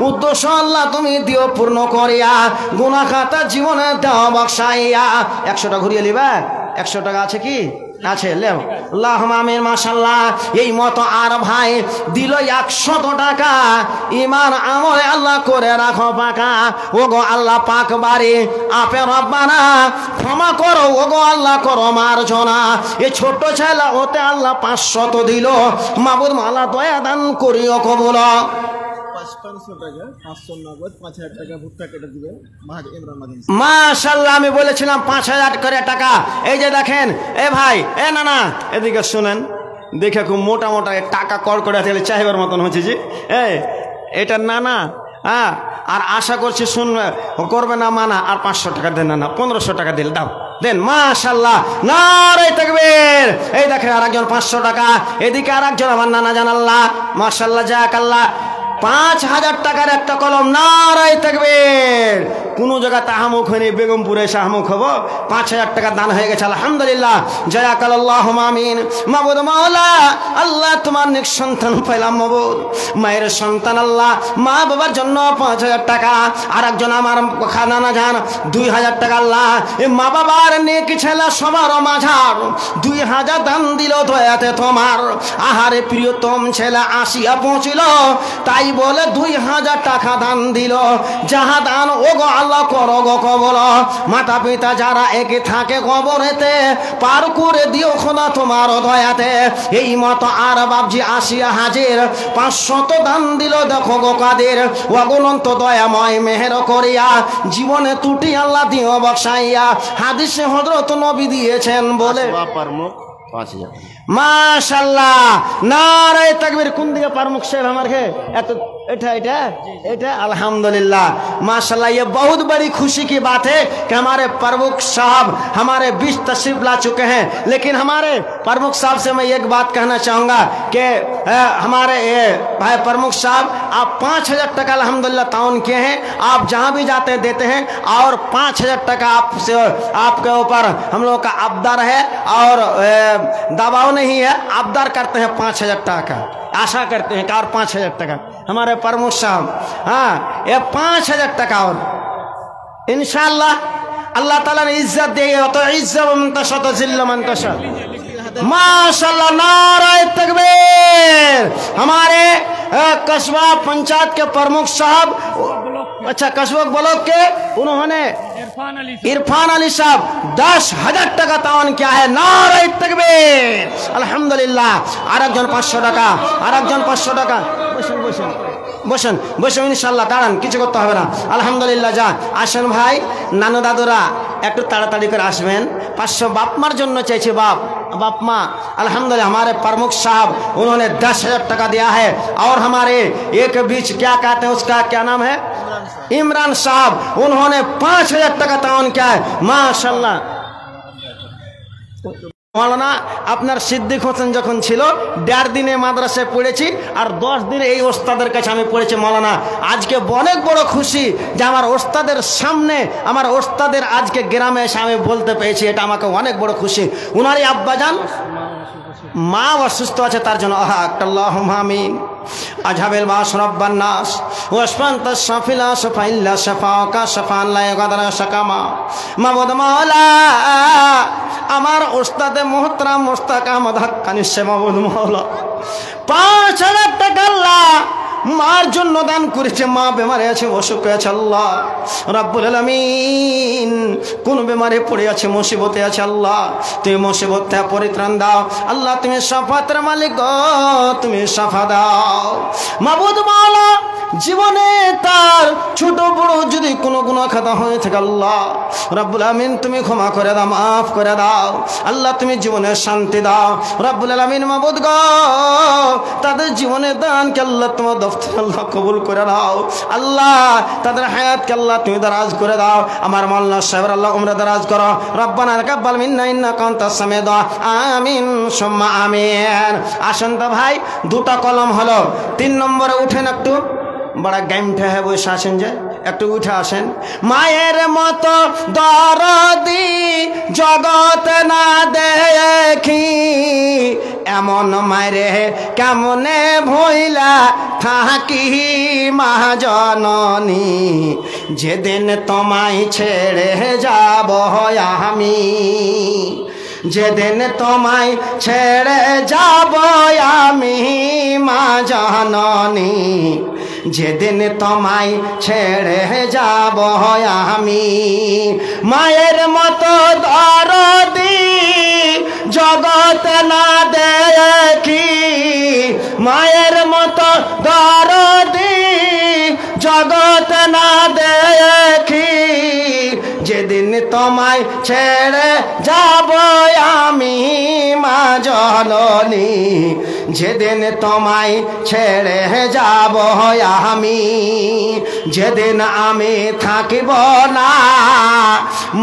উদ্দেশ্য আল্লাহ তুমি দিও পূর্ণ করিয়া, গুনাহ খাতা জীবনে দাও বক্সাইয়া। 100 টাকা ঘুরিয়ে লিবা, 100 টাকা আছে কি? আছে, লেও। আল্লাহুম্মা আমিন। মাশাআল্লাহ। এই মতো আর ভাই দিল 100 টাকা, ঈমান আমলে আল্লাহ করে রাখো পাকা। ওগো আল্লাহ পাক বাড়ি আপে রব্বানা, ক্ষমা করো ওগো আল্লাহ, করো মার্জনা। এই ছোট ছেলে ওতে আল্লাহ 500 দিল, মাবুদ মালা দয়া দান করিও কবুল। 500 টাকা 500 নগদ 5000 টাকা ভুট্টা কেটে দিবেন ইমরান মাদানী। মাশাআল্লাহ, আমি বলেছিলাম 5000 করে টাকা। এই যে দেখেন, এ ভাই, এ না না, এদিকে শুনেন, দেখে খুব মোটা মোটা টাকা কর করে আছে, চাহিবার মতন হচ্ছে জি। এটা না না, হ্যাঁ, আর আশা করছি শুনবে করবে না মানা। আর 500 টাকা দেন, না 1500 টাকা দিল, দাও দেন। মাশাআল্লাহ, নারে তাকবীর। এই দেখেন আরেকজন 500 টাকা, এদিকে আরেকজন আমার নানা জানাল্লাহ, মাশাআল্লাহ, জাযাকাল্লাহ, 5000 টাকার একটা কলম। নারে তাকবীর। কোনো জায়গা তাহামুখ হয়নি, বেগমপুরে এসে আহমুখ হবো। 5000 টাকা দান হয়ে গেছে, আলহামদুলিল্লাহ, জাযাকাল্লাহুম্মা আমিন। মাবুদ মাওলা, আল্লাহ তোমার নেক সন্তান পাইলাম মাবুদ, মায়ের সন্তান আল্লাহ, মা বাবার জন্য 5000 টাকা। আর একজন আমার খানানা যান 2000 টাকা। আল্লাহ, এই মা বাবার নেক ছেলে সবার মাঝার 2000 দান দিল দয়াতে তোমার। আহারে প্রিয়তম ছেলে আসিয়া পৌঁছিল, তাই বলে 2000 টাকা দান দিল। যাহা দান ও গো আল্লাহ করো গো কবল। মাতা পিতা যারা একে থাকে কবরেতে, পার করে দিও খোদা তোমার দয়াতে। এই মতো আর বাবজি আসিয়া হাজির, 500 দান দিল। দেখো গো কাদের অগণন্ত দয়াময় মেহের করিয়া, জীবনে ত্রুটি আল্লাহ দিও বসাইয়া। হাদিসে হযরত নবী দিয়েছেন বলে মাশাআল্লাহ, নারে তাকবীর। কোন দিকে পারমুখ সাহেব আমার কে এত এটা এটা এটা अल्हम्दुलिल्लाह माशाल्लाह। ये बहुत बड़ी खुशी की बात है कि हमारे प्रमुख साहब हमारे बीच तशरीफ ला चुके हैं। लेकिन हमारे प्रमुख साहब से मैं एक बात कहना चाहूँगा कि हमारे ये भाई प्रमुख साहब, आप 5000 टका अल्हम्दुलिल्लाह ताउन किए हैं। आप जहाँ भी जाते देते हैं, और 5000 टका आपसे आपके ऊपर हम लोग का आबदार है, और दबाव नहीं है, आबदार करते हैं 5000 टका। आशा करते हैं कि और 5000 टका हमारे प्रमुख साहब, हाँ, ये 5000 टका और इंशाअल्लाह अल्लाह ताला ने इज्जत देगा। तो इज्जत मन तशा तो जिल्ल मन तशा। माशाअल्लाह, नारे तकबीर। हमारे कस्बा पंचायत के प्रमुख साहब, अच्छा कस्बा ब्लॉक के, उन्होंने इरफान अली साहब 10,000 টাকা तावन किया है। नारे तकबीर, अल्हम्दुलिल्लाह। आरेकजन 500 টাকা, आरेकजन 500 টাকা। বসেন বসেন বসেন বসেন, ইনশাআল্লাহ দাঁড়ান, কিছু করতে হবে না, আলহামদুলিল্লাহ। যা আসেন ভাই, নানু দাদুরা একটু তাড়াতাড়ি করে আসবেন। 500 बाप मार जन्म चाहिए, बाप माँ। अल्हम्दुलिल्लाह हमारे प्रमुख साहब उन्होंने 10,000 टका दिया है। और हमारे एक बीच क्या कहते हैं, उसका क्या नाम है, इमरान साहब, उन्होंने 5000 टका ताउन किया है। माशाल्लाह। मौलाना আপনার সিদ্দিক হোসেন যখন ছিল 1.5 দিনে মাদ্রাসায় পড়েছি, আর 10 দিনে এই ওস্তাদের কাছে আমি পড়েছি। মৌলানা আজকে অনেক বড় খুশি যে আমার ওস্তাদের সামনে, আমার ওস্তাদের আজকে গ্রামে এসে আমি বলতে পেরেছি, এটা আমাকে অনেক বড় খুশি। উনারই আব্বাজান মা অসুস্থ আছে, তার জন্য আল্লাহুম্মা আমিন। আজহাবিল বাস রব্বান নাস ওয়াসফান্ত শাফিলা শাফাইল্লা শাফাকা শাফান লা ইয়াগাদরা শাকামা। মাবুদ মাওলা, আমার ওস্তাদে মুহতারাম মুস্তাক আহমদ হাক্কানি সে মাবুদ মাওলা 5000 টাকা আল্লাহ মার জন্য দান করেছে। মা বেমারে আছে, অসুখে আছে, আল্লাহ রাব্বুল আলামিন কোন বেমারে পড়ে আছে, মুসিবতে আছে, আল্লাহ তুমি মুসিবত থেকে পরিত্রাণ দাও। আল্লাহ তুমি শাফাতের মালিক গো, তুমি শাফা দাও। মাবুদ মাওলা, জীবনে তার ছোট বড় যদি কোনো গুনাহ খাতা হয়ে থাকে, আল্লাহ রাব্বুল আলামিন তুমি ক্ষমা করে দাও, মাফ করে দাও। আল্লাহ তুমি জীবনে শান্তি দাও রাব্বুল আলামিন। মাবুদ গো, তাদের জীবনে দানকে আল্লাহ তোমার দফতর আল্লাহ কবুল করে দাও। আল্লাহ তাদের হায়াতকে আল্লাহ তুমি দারাজ করে দাও। আমার মাওলানা সাহেবের আল্লাহ উমরা দারাজ করো। রব্বানা তাকাব্বাল মিন্না ইন্নাকা আনতাস সামিউদ দুআ। আমিন সুম্মা আমিন। আসেন তো ভাই, 2টা কলম হলো। 3 নম্বরে উঠেন, একটু बड़ा गाइमठे है वो शासन जे एक उठे आसें। मायर मत दरदी जगत ना देखी, एमन मायरे केमने भइला थाकी महाजननी, जेदिन तोमाय छेड़े যাব আমি, যেদিন তোমায় ছেড়ে যাব আমি মা জননী, যেদিন তোমায় ছেড়ে যাব আমি। মায়ের মতো দরদি জগৎ না দেখি মায়ের মতো দরদি জগৎ না দেখি যেদিন তোমায় ছেড়ে যাব আমি মা জননী যেদিন তোমায় ছেড়ে যাব আমি যেদিন আমি থাকিব না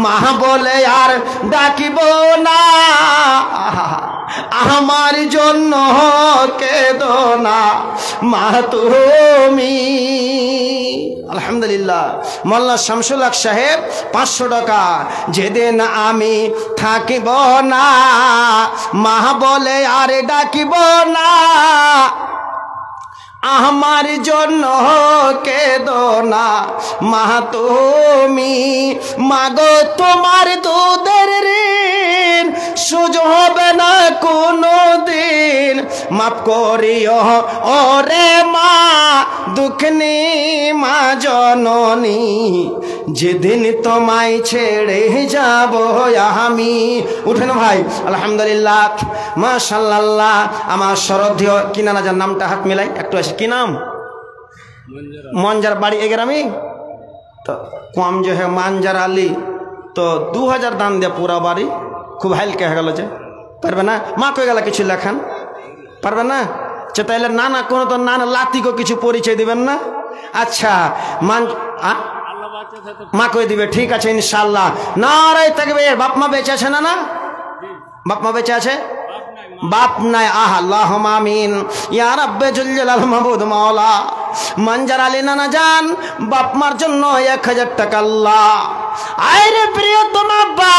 মা বলে আর ডাকিব না আমার জন্য কেঁদো না মা তুমি। আলহামদুলিল্লাহ। মোল্লা শামসুল হক সাহেব 500 টাকা। যেদিন আমি থাকিব না মা বলে আর ডাকিব না আমার জন্য কেঁদো না মা তুমি। মাগো তোমার দুধের ঋণ সুজ হবে না কোনো দিন মাফ করিও ওরে মা দুঃখিনী মা জননী যেদিন তোমায় ছেড়ে যাব আমি। উঠেন ভাই। আলহামদুলিল্লাহ মাশাআল্লাহ। আমার শ্রদ্ধেয় কি নানা যার নামটা হাত মিলাই একটু আসে কি নাম মঞ্জার বাড়ি এ গ্রামে তো কম যে হ্যাঁ মানজার আলী তো 2000 দান দিয়ে পুরা বাড়ি খুব হালকা হয়ে গেল যে পারবে না মা কয়ে গেল কিছু লেখান পারবে না তাইলে না না কোনো তো না না লাতিকে কিছু পরিচয় দিবেন না। আচ্ছা মান মা কয়ে দিবে ঠিক আছে ইনশাল্লাহ। নারায়ে তাকবীর। বাপ মা বেঁচে আছে না? না বাপ মা বেঁচে আছে বাপ নাই আল্লাহুম্মা আমিন ইয়া রাব্বে জুল জালাল মাহবুদ মাওলা। মঞ্জার আলী নানা জান বাপ মার জন্য 1000 টাকা আল্লাহ। আরে প্রিয় তোমার আব্বা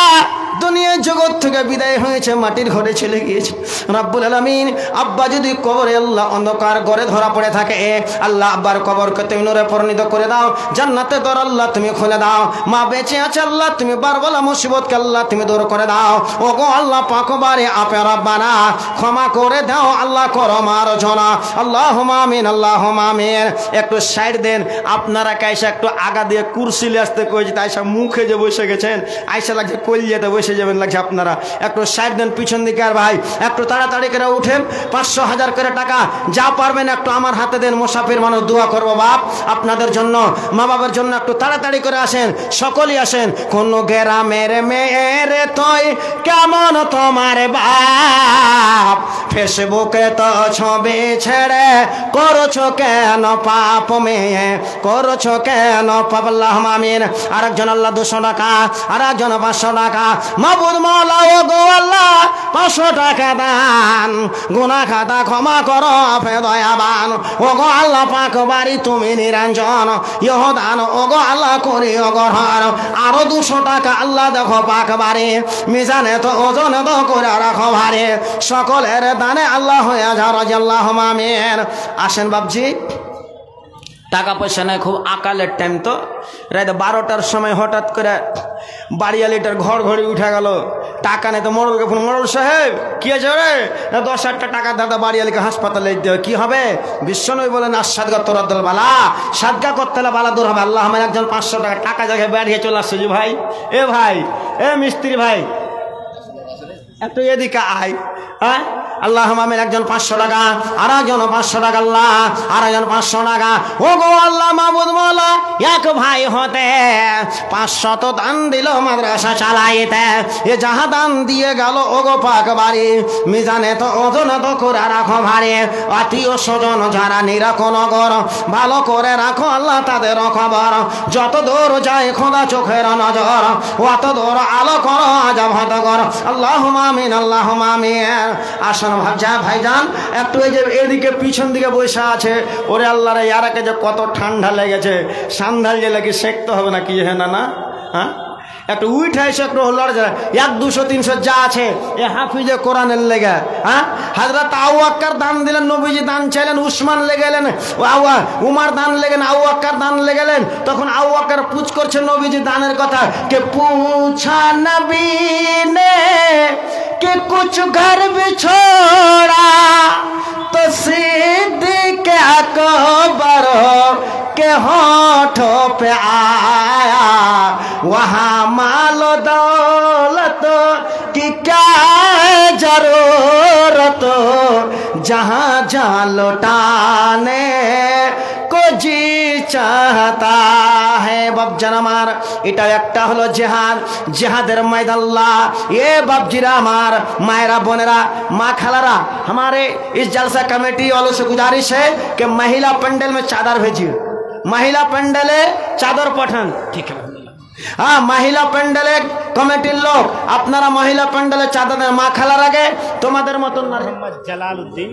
দুনিয়া জগৎ থেকে বিদায় হয়েছে মাটির ঘরে চলে গিয়েছে রব্বুল আলামিন। আব্বা যদি কবরে আল্লাহ অন্ধকার ঘরে ধরা পড়ে থাকে আল্লাহ আব্বার কবরকে তুমি নূরে পরিণত করে দাও জান্নাতে দর আল্লাহ তুমি খুলে দাও। মা বেঁচে আছে আল্লাহ তুমি বারবালা মুসিবতকে আল্লাহ তুমি দূর করে দাও। ওগো আল্লাহ পাক বারে আপে রব্বানা ক্ষমা করে দাও আল্লাহ করো মার্জনা আল্লাহুম্মা আমিন আল্লাহুম্মা আমিন। একটু সাইড দেন আপনারা কাইসা একটু আগা দিয়ে কুরসি নিয়ে আসতে কইছি তাইসা মুখে যে বসে গেছেন আইসা লাগছে কলিয়াতে বসে যাবেন লাগছে আপনারা একটু সাইড দেন পিছন দিকে। আর ভাই একটু তাড়াতাড়ি করে উঠেন 500 1000 করে টাকা যা পারবেন একটু আমার হাতে দেন মুসাফির মানুষ দোয়া করবো বাপ আপনাদের জন্য মা বাবার জন্য একটু তাড়াতাড়ি করে আসেন সকলেই আসেন। কোন গ্রামের মেয়ের তুই কেমন তোমার বাপ ফেসবুকে তো ছবি ছেড়ে করছো কেন পাপ মেয়ে করছো কেন পাপ আল্লাহুম্মা আমিন। আরেকজন আল্লাহ 200 টাকা আরেকজন 500 টাকা মাবুদ মাওলা ও গো আল্লাহ 500 টাকা দান গুনাহ খাতা ক্ষমা করো আপে দয়াবান ও গো আল্লাহ পাক বাড়ি তুমি নিরঞ্জন ইহদান ও গো আল্লাহ করি ও গহর আরো 200 টাকা আল্লাহ দেখো পাক বাড়ি মিজানে তো ওজন তো করে রাখো ভারে সকলের দানে আল্লাহ হয়ে যা রাদিয়াল্লাহু আমিন। আসেন বাপজি টাকা পয়সা নাই খুব আকালের টাইম তো রাত 12টার সময় হঠাৎ করে বাড়িয়ালিটার ঘর ঘড়ি উঠে গেল টাকা নেই তো মোড়লকে ফোন মোড়ল সাহেব কি আছে রে 10,000 টাকা দাদা বাড়িয়ালিকে হাসপাতালে দিতে হবে কি হবে বিশ্বনবী বলেন আসাদগা তোরাদ্দল বালা সাদগা করতে হলে বালা দূর হবে আল্লাহ আমার একজন 500 টাকা টাকা জায়গায় বেরিয়ে চলে আসছে যে ভাই এ মিস্ত্রি ভাই একটু এদিকে আয় হ্যাঁ আল্লাহুম্মা আমিন। একজন 500 টাকা আরেকজন 500 টাকা আল্লাহ আরেকজন 500 টাকা ও গো আল্লাহ মাবুদ মাওলা এক ভাই হতে 500 তো দান দিল মাদ্রাসা চালাইতে এ যাহা দান দিয়ে গেল ও গো পাক বাড়ি মিজানে তো ওজন তো করে রাখো ভারে আত্মীয় স্বজন যারা নিরাখো নগর ভালো করে রাখো আল্লাহ তাদের খবর যত দূর যায় খোদা চোখের নজর অত দূর আলো করো আজাব হত কর আল্লাহুম্মা আমিন আল্লাহুম্মা আমিন। আসুন ভাইজান একটু এই যে এদিকে পিছন দিকে বসে আছে ওরে আল্লাহরে ইয়ারাকে যে কত ঠান্ডা লেগেছে সান্ধাল যে লাগে সেঁকতে হবে না কি হ্যাঁ না হ্যাঁ একটু উঠে এসে একটু লড় যায় 100 200 300 যা আছে এ হাফিজে কোরআনের লেগে হ্যাঁ হযরত আবু বকর দান দিলেন নবীজি দান চাইলেন উসমান লেগেলেন উমর দান লেগেন আবু বকর দান লেগেলেন তখন আবু বকর পুছ করছে নবীজি দানের কথা কে পুছা নবী নে कि कुछ घर भी छोड़ा तो सिद्दीक़ अकबर के होठों पे आया वहाँ मालो दौलत की क्या जरूरत जहाँ जहाँ लौटाने को जी चाहता है बापजान আমার এটা একটা হলো জিহাদ জিহাদের ময়দান अल्लाह ये बापजीरा আমার मायरा बोनेरा माँ खालारा हमारे इस जलसा कमेटी वालों से गुजारिश है कि महिला पंडल में चादर भेजिए महिला पंडले चादर पठान ठीक है हाँ महिला पंडले कमिटिर लोक আপনারা महिला पंडले चादर माँ खालार आगे তোমাদের মতন না মোহাম্মদ জালালউদ্দিন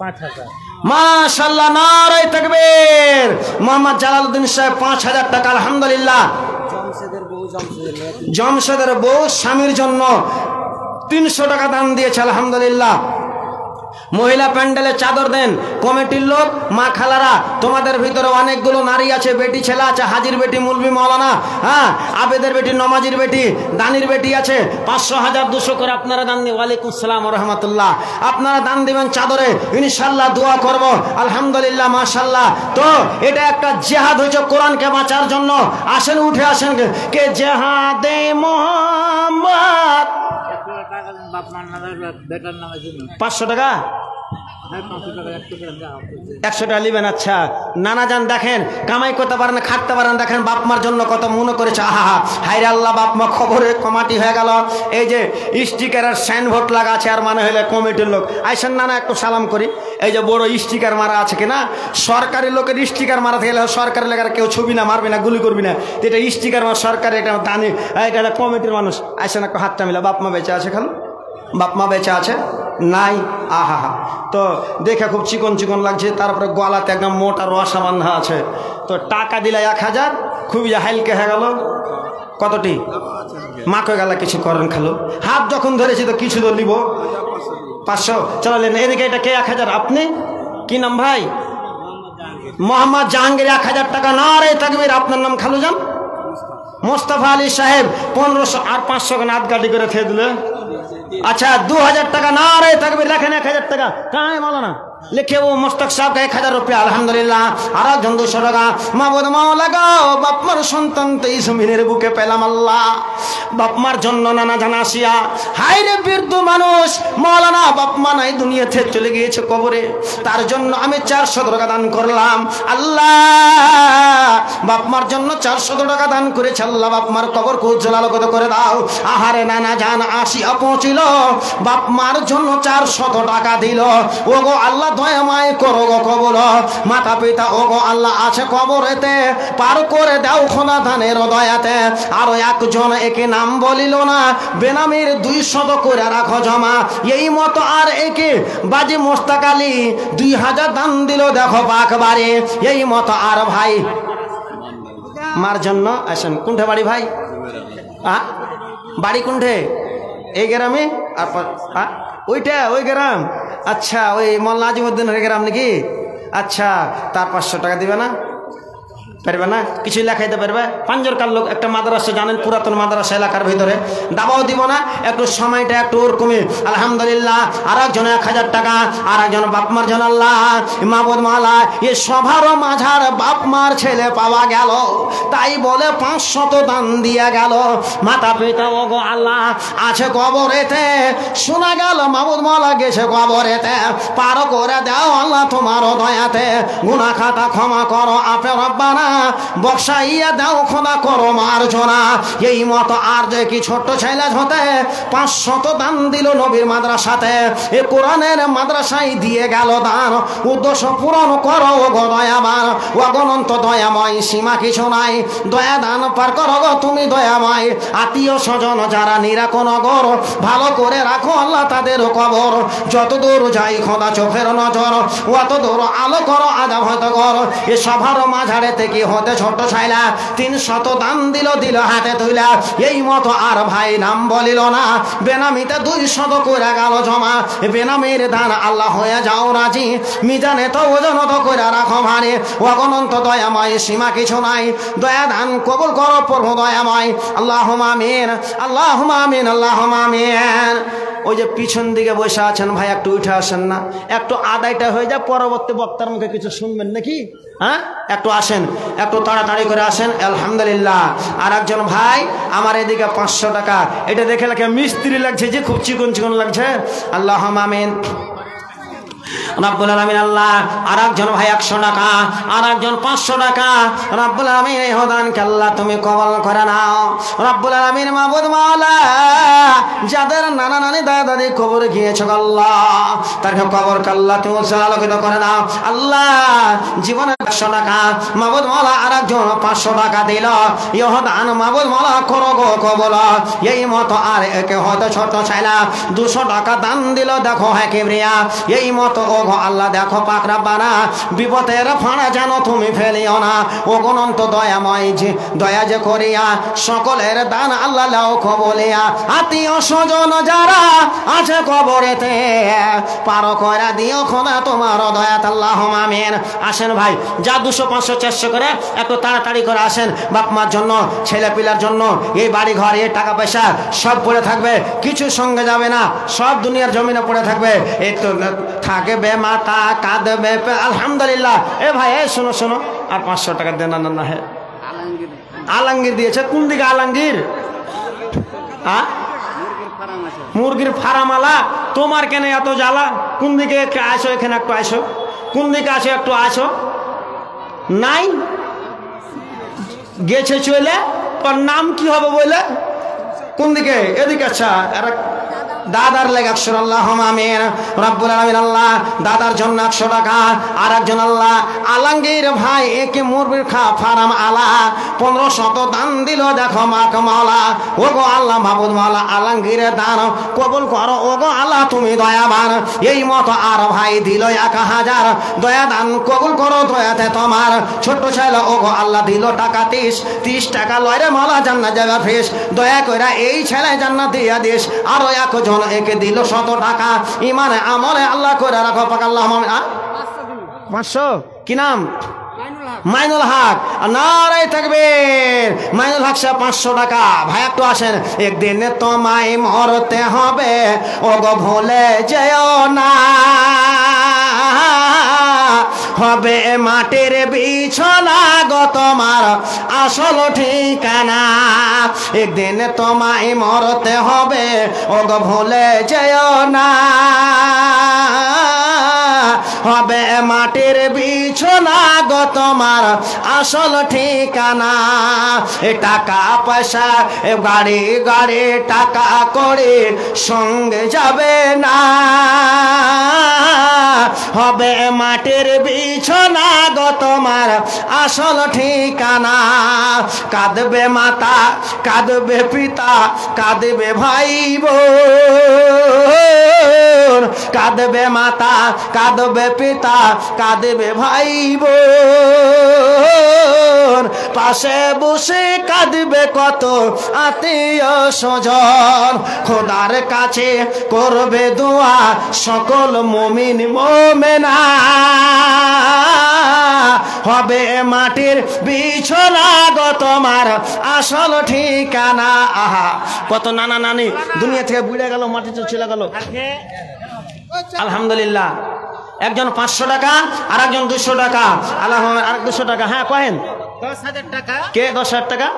5000 माशाल्लाह नारे तकबीर मोहम्मद জালালউদ্দিন साहब 5000 টাকা আলহামদুলিল্লাহ জমশেদের বউ স্বামীর জন্য 300 টাকা দান দিয়েছে আলহামদুলিল্লাহ महिला पैंडले चादर दें कमिटिर लोक मा खालारा तुम्हारे भीतर अनेकगुलो नारी आछे बेटी छेला आछे हाजिर बेटी मुलबी मौलाना हाँ आबेदेर बेटी नमाजिर बेटी दानिर बेटी आछे 500 1000 200 करे आपनारा दान दिबेन वालेकुम सालाम व रहमतुल्लाह आपनारा दान दिबेन चादरे इनशाल्लाह दुआ करब आलহামদুলিল্লাহ माशाल्लाह तो এটা একটা জিহাদ হইছে কোরআনকে বাঁচার জন্য আসেন উঠে আসেন কে জিহাদে মোহাম্মদ 500 টাকা 100 টাকা লিবেন আচ্ছা নানা জান দেখেন কামাই করতে পারেন খাটতে পারেন দেখেন বাপ মার জন্য কত মনে করেছে আহা হায়রে আল্লাহ বাপ মা খবরে কমাটি হয়ে গেল এই যে স্টিকারের সাইনবোর্ড লাগা আছে আর মানে হইলে কমিটির লোক আইসেন নানা একটু সালাম করি এই যে বড় স্টিকার মারা আছে কিনা সরকারি লোকের স্টিকার মারা গেলে সরকারি লেগার কেউ ছবি না মারবি না গুলি করবি না এটা স্টিকার মারা সরকারি এটা দানি এটা কমিটির মানুষ আইসেন একটু হাতটা মিলা বাপ মা বেঁচে আছে খালো बाप मा बेचा আছে নাই আহা তো দেখে খুব চিকন চিকন লাগছে তারপরে গলাতে একদম মোটা রসা বাঁধা আছে তো টাকা দিলে 1000 খুব হালকা হয়ে গেল কতটি মাকে গেল কিছু করেন খালো হাত যখন ধরেছি তো কিছু তো নিব 500 চলেন এদিকে এটা কে 1000 আপনি কি নাম ভাই মোহাম্মদ জাহাঙ্গীর 1000 টাকা নারে তাকবীর আপনার নাম খালু জান मुस्तफा अली साहेब 1500 और 500 का नाथ गाड़ी करे थे दिले अच्छा 2000 टाका नारे तकबीर लेखें 1000 टाका कहाँ है मौलाना लिखे वो मुस्तक साहब का 1000 रुपया अल्हम्दुलिल्लाह और जन 200 टाका माबुद लगाओ बापमार सन्तान 23 मिनिर बुके पेलाम अल्लाह बापमार जन्म नाना जानासिया हाय रे বৃদ্ধ মানুষ मौलाना बापमा নাই दुनिया থেকে চলে গিয়েছে কবরে তার জন্য আমি 400 টাকা দান করলাম আল্লাহ বাপমার জন্য 400 টাকা দান করেছে আল্লাহ বাপমার কবর কো জলালগত করে দাও আহারে নানা জান আসিয়া পৌঁছিল বাপমার জন্য 400 টাকা দিল ওগো আল্লাহ দয়া মায় করো গো কবর মাতা পিতা ওগো আল্লাহ আছে কবরেতে পার করে দাও খোদা ধানের দয়াতে আর একজন একে নাম বলিল না বেনামির 200 করে রাখো জমা এই মতো আর একে বাজি মোস্তাক আলী 2000 দান দিল দেখো পাকবারে এই মতো আর ভাই মার জন্য আসেন কোনটা বাড়ি ভাই বাড়ি কোনটা এই গ্রামে আর ওইটা ওই গ্রাম अच्छा ওই মোল্লা আজিমউদ্দিনের গ্রাম নাকি আচ্ছা তার 500 টাকা দিবে না পারবে না কিছু লেখাইতে পারবে পাঞ্জরকার লোক একটা মাদ্রাসা জানেন পুরাতন মাদ্রাসা এলাকার ভিতরে দাবাও দিব না একটু সময়টা একটু ওরকমই আলহামদুলিল্লাহ আর একজন 1000 টাকা আর একজন বাপমার জন আল্লাহ মাবুদ মাওলা এই সভারও মাঝার বাপমার ছেলে পাওয়া গেল তাই বলে 500 দান দিয়া গেল মাতা পিতা ওগো আল্লাহ আছে কবরেতে শোনা গেল মাবুদ মাওলা গেছে কবরেতে পার করে দাও আল্লাহ তোমার দয়াতে গুনাহ খাতা ক্ষমা করো আপে রব্বানা বক্সাইয়া দাও খোদা করো মার্জনা এই মতো আর যে কি ছোট ছেলে হতে 500 দান দিল নবীর মাদ্রাসাতে এ কোরআনের মাদ্রাসায় দিয়ে গেল দান উদ্দেশ্য পূরণ করো গো দয়াবান অগণন্ত দয়াময় সীমা কিছু নাই দয়া দান পার করো গো তুমি দয়াময় আত্মীয় স্বজন যারা নিরাকনগর ভালো করে রাখো আল্লাহ তাদের কবর যত দূর যাই খোদা চোখের নজর অত দূর আলো করো আজাব হয়তো করো এ সভার মাঝারে থেকে হতে ছোট ছাইলা 300 দান দিল হাতে তুইলা এই মতো আর ভাই নাম বলিল না বেনামিতে 200 করে গেল জমা বেনামির দান আল্লাহ হয়ে যাও রাজি মিজানে তো ওজন তো করে রাখো ভারে অগণন্ত দয়াময় সীমা কিছু নাই দয়া দান কবুল করো প্রভু দয়াময় আল্লাহুম্মা আমিন আল্লাহুম্মা আমিন আল্লাহুম্মা আমিন ওই যে পিছন দিকে বসে আছেন ভাই একটু উঠে আসেন না একটু আদায়টা হয়ে যায় পরবর্তী বক্তার মুখে কিছু শুনবেন নাকি হ্যাঁ একটু আসেন, একটু তাড়াতাড়ি করে আসেন। আলহামদুলিল্লাহ। আর একজন ভাই আমার এদিকে 500 টাকা, এটা দেখে লাগে মিস্ত্রি লাগছে যে, খুব চিকন চিকন লাগছে। আল্লাহ আমিন রব্বুল আলামিন। আল্লাহ আর একজন ভাই 100 টাকা, আর একজন 500 টাকা। রব্বুল আলামিন এই হদানকে আল্লাহ তুমি কবুল করে নাও। রব্বুল আলামিন মাবুদ মাওলা, যাদের নানা নানি দাদা দাদি কবর গিয়েছে আল্লাহ, তার কবরকে আল্লাহ তুমি আলোকিত করে দাও আল্লাহ। জীবনে 100 টাকা মাবুদ মাওলা, আর একজন 500 টাকা দিল। ইহদান মাবুদ মাওলা করো গো কবুল। এই মতো আর একে হয়তো ছোট ছেলা 200 টাকা দান দিল, দেখো হ্যাঁ কিবরিয়া। এই মতো ও আল্লাহ দেখো পাক রব্বানা, বিপদের ফাঁড়া যেন তুমি ফেলিও না। ও অনন্ত দয়াময় যে দয়া যে করিয়া সকলের দান আল্লাহ লাও কবলিয়া। আত্মীয় স্বজন যারা আছে কবরেতে, পারো করা দিও খোদা তোমার দয়াত আল্লাহ আমিন। আসেন ভাই, যা 200 500 400 করে একটু তাড়াতাড়ি করে আসেন। বাপ মার জন্য, ছেলে পিলার জন্য, এই বাড়ি ঘর, এই টাকা পয়সা সব পড়ে থাকবে, কিছু সঙ্গে যাবে না, সব দুনিয়ার জমিনে পড়ে থাকবে। এই তো থাকবে মাতা কাঁদবে। আলহামদুলিল্লাহ। এ ভাই এ শোনো শোনো, আর 500 টাকা দেন না। না হ্যাঁ, আলমগীর দিয়েছে। কোন দিকে আলমগীর? মুরগির ফারামালা। তোমার কেন এত জ্বালা? কোন দিকে আসো, এখানে একটু আসো। কোন দিকে আসো, একটু আসো। নাই গেছে চলে, তোর নাম কি হবে বলে? কোন দিকে? এদিকে। আচ্ছা, দাদার লেগে 100 আল্লাহ আমিন রব্বুল আলামিন। আল্লাহ দাদার জন্য 100 টাকা। আর একজন আল্লাহ আলমগীর ভাই একে মুরগির ফার্ম আলা 1500 দান দিল, দেখো মাক মাওলা। ও গো আল্লাহ মাবুদ মাওলা, আলমগীরের দান কবুল করো ও গো আল্লাহ, তুমি দয়াবান। এই মতো আর ভাই দিল 1000, দয়া দান কবুল করো দয়াতে তোমার। ছোট্ট ছেলে ও গো আল্লাহ দিল টাকা 30 টাকা লয়রে মাওলা, জান্নাত যাবে ফিস। দয়া করে এই ছেলে জান্নাত দিয়া দিস। আরো একজন একে দিল 100 টাকা। ইমানে আমলে আল্লাহ করে রাখো পাক আল্লাহ। 500 কি নাম? মাইনুল হক। নারায়ে তাকবীর। মাইনুল হক সাহেব 500 টাকা। ভাই একটু আসেন। একদিন তোমায় মরতে হবে ও গো ভুলে যেও না, হবে মাটির বিছানা গো তোমার আসল ঠিকানা। একদিন তোমায় মরতে হবে ও গো ভুলে যেও না, হবে মাটির বিছানা গো তোমার আসল ঠিকানা। এ টাকা পয়সা এ গাড়ি গাড়ি টাকা করে সঙ্গে যাবে না, হবে মাটির বিছানা গো তোমার আসল ঠিকানা। কাঁদবে মাতা কাঁদবে পিতা কাঁদবে ভাই বোন, কাঁদবে মাতা কাঁদবে পিতা কাঁদবে ভাই বোন। পাশে বসে কাঁদবে কত আত্মীয় স্বজন, খোদার কাছে করবে দোয়া সকল মুমিন মুমিনা। হবে মাটির বিছানা গো তোমার আসল ঠিকানা। আহা, কত নানা নানি দুনিয়া থেকে বুড়ে গেল, মাটিতে চলে গেল। আলহামদুলিল্লাহ। একজন 500 টাকা, আর একজন 200 টাকা। আল্লাহ আর 200 টাকা। হ্যাঁ কহেন। 10,000 টাকা। কে 10,000 টাকা?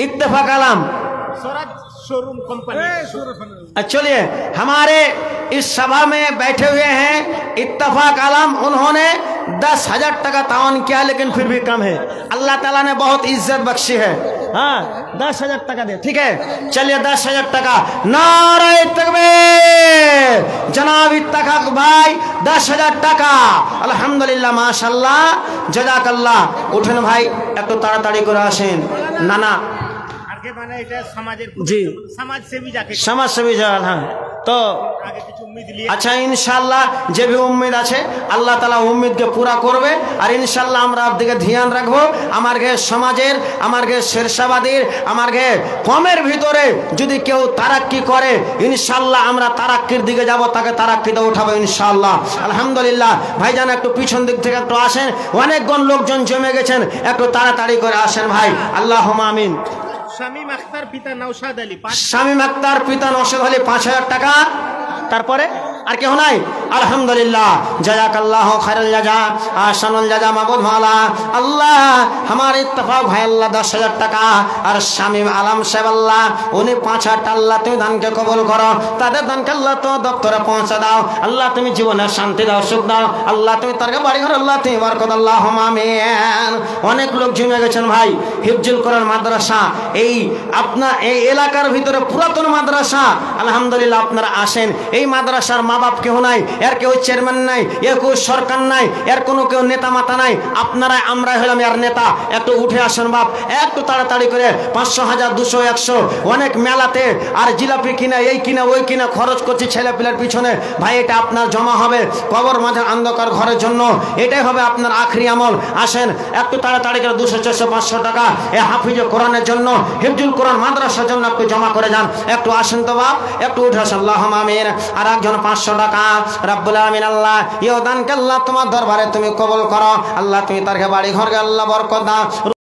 इत्तेफाक आलम स्वराज शोरूम कंपनी। चलिए, हमारे इस सभा में बैठे हुए हैं इत्तेफाक आलम। उन्होंने 10,000 टाका तावन किया, लेकिन फिर भी कम है। अल्लाह ताला ने बहुत इज्जत बख्शी है। हाँ, 10,000 टाका दे। ठीक है, चलिए 10,000 टाका। नारे तकबीर। जनाब इत्तेफाक भाई 10,000 টাকা। আলহামদুলিল্লাহ, মাশাআল্লাহ, জাযাকাল্লাহ। উঠেন ভাই, একটু তাড়াতাড়ি করে আসেন। না না, আগে মানে এটা সমাজের জি সমাজসেবী যাকে সমাজসেবী যারা, হ্যাঁ। তো আগে কিছু উম্মিদ লিয়ে, আচ্ছা, ইনশাআল্লাহ যে भी उम्मीद আছে আল্লাহ তাআলা উম্মিদকে পুরা করবে। আর ইনশাআল্লাহ আমরা দিকে ধ্যান রাখবো। আমার গে সমাজের, আমার গে শেরশাবাদীর, আমার গে কমের ভিতরে যদি কেউ তারাক্কি করে, ইনশাআল্লাহ আমরা তারাক্কির দিকে যাব, তাকে তারাক্কিতে উঠাবো ইনশাআল্লাহ। আলহামদুলিল্লাহ। ভাইজান একটু পিছন দিক থেকে একটু আসেন, অনেকজন লোকজন জমে গেছেন, একটু তাড়াতাড়ি করে আসেন ভাই। আল্লাহুম্মা আমিন। শামীম আখতার পিতা নওশাদ আলী। শামীম আখতার পিতা নওশাদ আলী 5,000 টাকা। তারপরে আর কেউ নাই? अल्हम्दुलिल्लाह जज़ाकल्लाहु खैरुल जज़ा आहसानुल जज़ा माबूद मौला अल्लाह हमारे इत्तेफाक भाई अल्लाह 10,000 টাকা আর শামীম আলম সাহেব আল্লাহ উনি 5,000 আল্লাহ তুমি দানকে কবুল করো তাদের দানকে আল্লাহ তো দপ্তরে পৌঁছে দাও আল্লাহ তুমি জীবনে শান্তি দাও সুখ দাও আল্লাহ তুমি তার বাড়ি ঘর আল্লাহ তুমি বরকত আল্লাহুম্মা আমিন অনেক লোক জমে গেছেন ভাই হিফজুল কোরআন মাদ্রাসা এই আপনার এই এলাকার ভিতরে পুরাতন মাদ্রাসা আলহামদুলিল্লাহ আপনারা আসেন এই মাদ্রাসার মা বাপ কেউ নাই এর কেউ চেয়ারম্যান নাই এর কেউ সরকার নাই এর কোনো কেউ নেতা মাতা নাই আপনারা আমরা হলাম এর নেতা একটু উঠে আসেন বাপ একটু তাড়াতাড়ি করে 500 1000 200 100 অনেক মেলাতে আর জিলাপি কিনা এই কিনা ওই কিনা খরচ করছি ছেলে পিলের পিছনে ভাই এটা আপনার জমা হবে কবর মাঝে অন্ধকার ঘরের জন্য এটাই হবে আপনার আখরি আমল আসেন একটু তাড়াতাড়ি করে 200 400 500 টাকা এই হাফিজে কোরআনের জন্য হিফজুল কোরআন মাদ্রাসার জন্য একটু জমা করে যান একটু আসেন তো বাপ একটু উঠে আসেন আল্লাহুম্মা আমিন আর একজন 500 টাকা রব্বুল আলামিন আল্লাহ ইও দানকে আল্লাহ তোমার দরবারে তুমি কবুল করো আল্লাহ তুমি তারকে বাড়ি ঘরকে আল্লাহ বরকত দাও